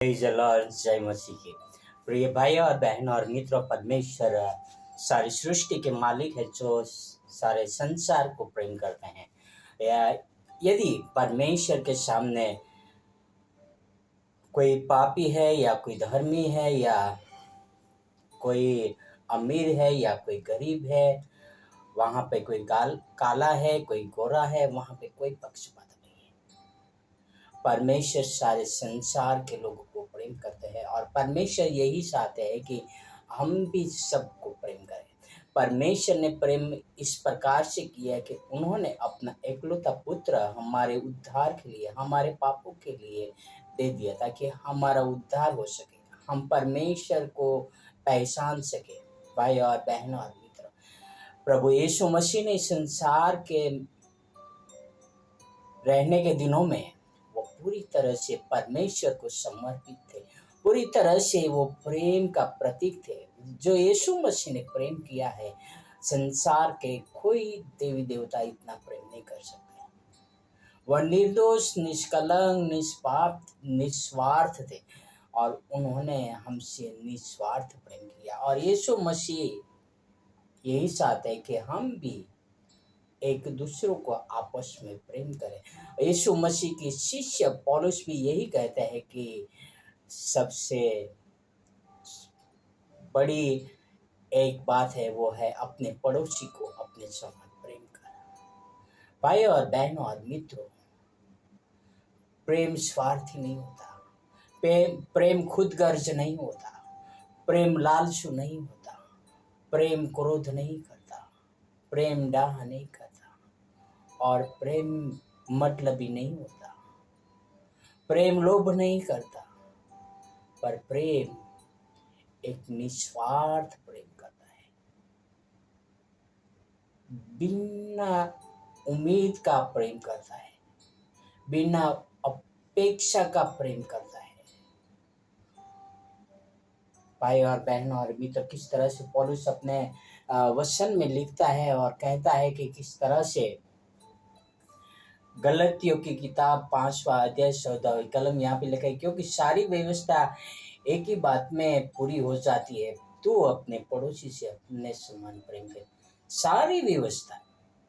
Praise the Lord, जय मसीह की। प्रिय भाई और बहन और मित्रों, परमेश्वर सारी सृष्टि के मालिक है जो सारे संसार को प्रेम करते हैं। या यदि परमेश्वर के सामने कोई पापी है या कोई धर्मी है या कोई अमीर है या कोई गरीब है, वहाँ पे कोई काला है, कोई गोरा है, वहाँ पे कोई पक्षपात नहीं है। परमेश्वर सारे संसार के लोगों को प्रेम करते हैं और परमेश्वर यही चाहते हैं कि हम भी सबको प्रेम करें। परमेश्वर ने प्रेम इस प्रकार से किया कि उन्होंने अपना एकलौता पुत्र हमारे उद्धार के लिए, हमारे पापों के लिए दे दिया ताकि हमारा उद्धार हो सके, हम परमेश्वर को पहचान सके। भाई और बहन और मित्र, प्रभु यीशु मसीह ने संसार के रहने के दिनों में वो पूरी तरह से परमेश्वर को समर्पित थे, पूरी तरह से वो प्रेम का प्रतीक थे। जो यीशु मसीह ने प्रेम किया है, संसार के कोई देवी देवता इतना प्रेम नहीं कर सकते। वह निर्दोष, निष्कलंक, निष्पाप, निस्वार्थ थे और उन्होंने हमसे निस्वार्थ प्रेम किया। और यीशु मसीह यही चाहते हैं कि हम भी एक दूसरों को आपस में प्रेम करें। यीशु मसीह के शिष्य पौलुस भी यही कहते हैं कि सबसे बड़ी एक बात है, वो है अपने पड़ोसी को अपने समान प्रेम करना। भाई और बहनों और मित्रों, प्रेम स्वार्थी नहीं होता, प्रेम खुदगर्ज नहीं होता, प्रेम लालचू नहीं होता, प्रेम क्रोध नहीं करता, प्रेम डाह नहीं करता और प्रेम मतलबी नहीं होता, प्रेम लोभ नहीं करता, पर प्रेम एक निस्वार्थ प्रेम करता है, बिना उम्मीद का प्रेम करता है, बिना अपेक्षा का प्रेम करता है। भाई और बहनों और मित्र, किस तरह से पौलुस अपने वचन में लिखता है और कहता है कि किस तरह से गलतियों की किताब 5वां अध्याय 14 कलम यहाँ पे लिखा है, क्योंकि सारी व्यवस्था एक ही बात में पूरी हो जाती है, तू अपने पड़ोसी से अपने समान प्रेम कर। सारी व्यवस्था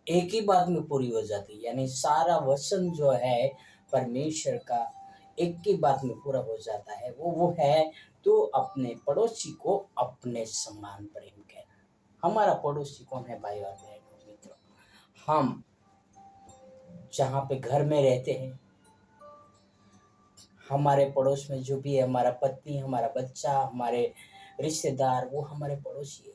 एक ही बात में पूरी हो जाती है, यानी सारा वचन जो है परमेश्वर का एक ही बात में पूरा हो जाता है। वो है, तू अपने पड़ोसी को अपने समान प्रेम कर। हमारा पड़ोसी कौन है भाई और बहनों मित्रों? हम जहाँ पे घर में रहते हैं, हमारे पड़ोस में जो भी है, हमारा पत्नी, हमारा बच्चा, हमारे रिश्तेदार, वो हमारे पड़ोसी है।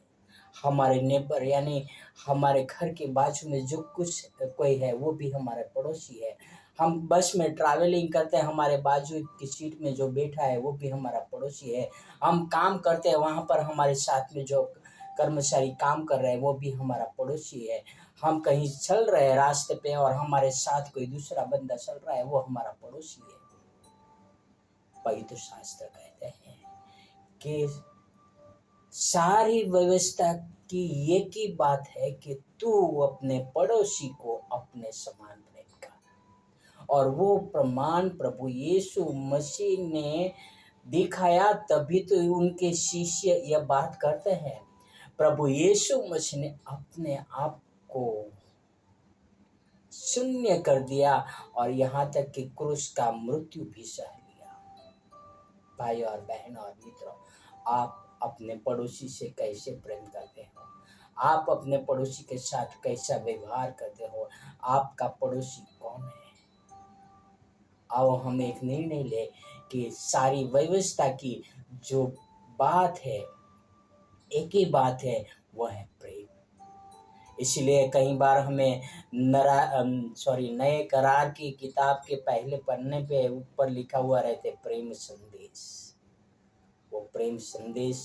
हमारे नेबर यानी हमारे घर के बाजू में जो कुछ कोई है, वो भी हमारे पड़ोसी है। हम बस में ट्रैवलिंग करते हैं, हमारे बाजू की सीट में जो बैठा है वो भी हमारा पड़ोसी है। हम काम करते हैं, वहाँ पर हमारे साथ में जो कर्मचारी काम कर रहे हैं वो भी हमारा पड़ोसी है। हम कहीं चल रहे हैं रास्ते पे और हमारे साथ कोई दूसरा बंदा चल रहा है, वो हमारा पड़ोसी है। पवित्र शास्त्र कहते हैं कि सारी व्यवस्था की एक ही बात है कि तू अपने पड़ोसी को अपने समान प्रेम कर। और वो प्रमाण प्रभु यीशु मसीह ने दिखाया, तभी तो उनके शिष्य यह बात करते हैं। प्रभु यीशु मसीह ने अपने आप को शून्य कर दिया और यहाँ तक कि क्रूस का मृत्यु भी सह लिया। भाई और बहन और मित्रों, आप अपने पड़ोसी से कैसे प्रेम करते हो? आप अपने पड़ोसी के साथ कैसा व्यवहार करते हो? आपका पड़ोसी कौन है? आओ हम एक निर्णय ले कि सारी व्यवस्था की जो बात है, एक ही बात है, वह है प्रेम। इसलिए कई बार हमें नए करार की किताब के पहले पन्ने पे ऊपर लिखा हुआ रहते प्रेम संदेश। वो प्रेम संदेश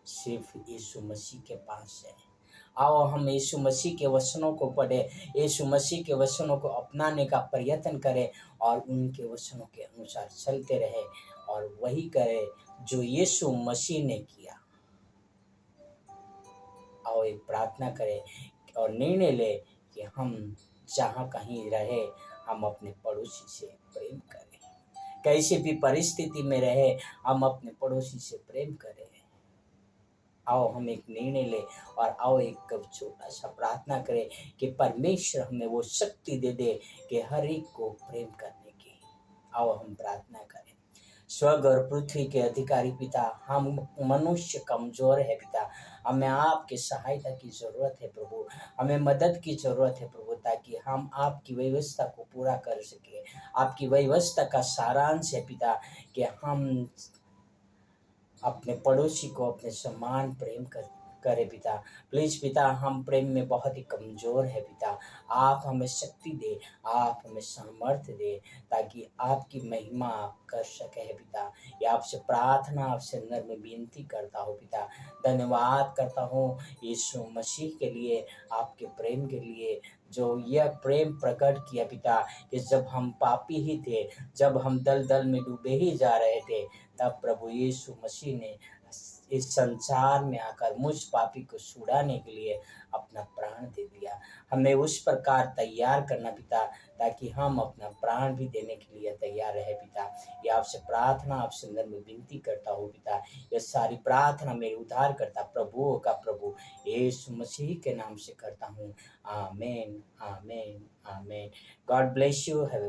सिर्फ यीशु मसीह के पास है। आओ हम यीशु मसीह के वचनों को पढ़े, यीशु मसीह के वचनों को अपनाने का प्रयत्न करें और उनके वचनों के अनुसार चलते रहे और वही करें जो यीशु मसीह ने किया। आओ एक प्रार्थना करें और निर्णय ले कि हम जहाँ कहीं रहे, हम अपने पड़ोसी से प्रेम करें। कैसी भी परिस्थिति में रहे, हम अपने पड़ोसी से प्रेम करें। आओ हम एक निर्णय लें और आओ एक छोटा सा प्रार्थना करें कि परमेश्वर हमें वो शक्ति दे दे कि हर एक को प्रेम करने की। आओ हम प्रार्थना करें। स्वर्ग और पृथ्वी के अधिकारी पिता, हम मनुष्य कमजोर है पिता, हमें आपके सहायता की जरूरत है प्रभु, हमें मदद की जरूरत है प्रभु, ताकि हम आपकी व्यवस्था को पूरा कर सके। आपकी व्यवस्था का सारांश है पिता कि हम अपने पड़ोसी को अपने समान प्रेम करे पिता। प्लीज पिता, हम प्रेम में बहुत ही कमजोर है पिता, आप हमें शक्ति दे, आप हमें सामर्थ्य दे, ताकि आपकी महिमा आप कर सके है पिता। ये आपसे प्रार्थना, आपसे अंदर में विनती करता हूँ पिता। धन्यवाद करता हूँ यीशु मसीह के लिए, आपके प्रेम के लिए, जो यह प्रेम प्रकट किया पिता कि जब हम पापी ही थे, जब हम दलदल में डूबे ही जा रहे थे, तब प्रभु यीशु मसीह ने इस संसार में आकर मुझ पापी को छुड़ाने के लिए अपना प्राण दे दिया। हमें उस प्रकार तैयार करना पिता, ताकि हम अपना प्राण भी देने के लिए तैयार रहे पिता। ये आपसे प्रार्थना, आपसे अंदर में विनती करता हूँ पिता। ये सारी प्रार्थना मेरे उद्धार करता प्रभुओं का प्रभु यीशु मसीह के नाम से करता हूँ। आमीन, आमीन, आमीन। God bless you. हैव